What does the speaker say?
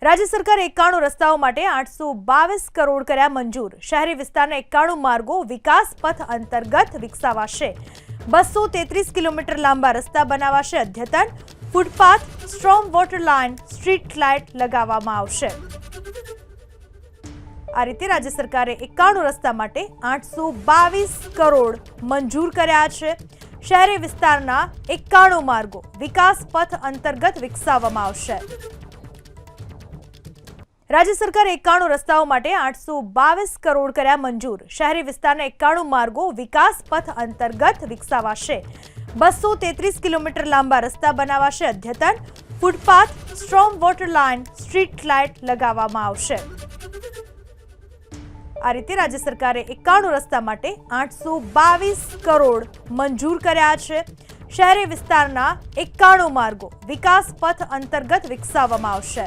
રાજ્ય સરકારે 91 રસ્તાઓ માટે 822 કરોડ કર્યા મંજૂર। શહેરી વિસ્તારના 91 માર્ગો વિકાસ પથ અંતર્ગત વિકસાવાશે। 233 કિલોમીટર લાંબા રસ્તા બનાવાશે। અદ્યતન footpath, storm water line, street light લગાવવામાં આવશે। આ રીતે રાજ્ય સરકારે 91 રસ્તા માટે 822 કરોડ મંજૂર કર્યા છે। શહેરી વિસ્તારના 91 માર્ગો વિકાસ પથ અંતર્ગત વિકસાવવામાં આવશે। રાજ્ય સરકારે 91 રસ્તાઓ માટે 822 કરોડ કર્યા મંજૂર। શહેરી વિસ્તારના 91 માર્ગો વિકાસ પથ અંતર્ગત વિકસાવાશે। 233 કિલોમીટર લાંબા રસ્તા બનાવાશે। અદ્યતન footpath, storm water line, street light લગાવવામાં આવશે। આ રીતે રાજ્ય સરકારે 91 રસ્તા માટે 822 કરોડ મંજૂર કર્યા છે। શહેરી વિસ્તારના 91 માર્ગો વિકાસ પથ અંતર્ગત વિકસાવવામાં આવશે।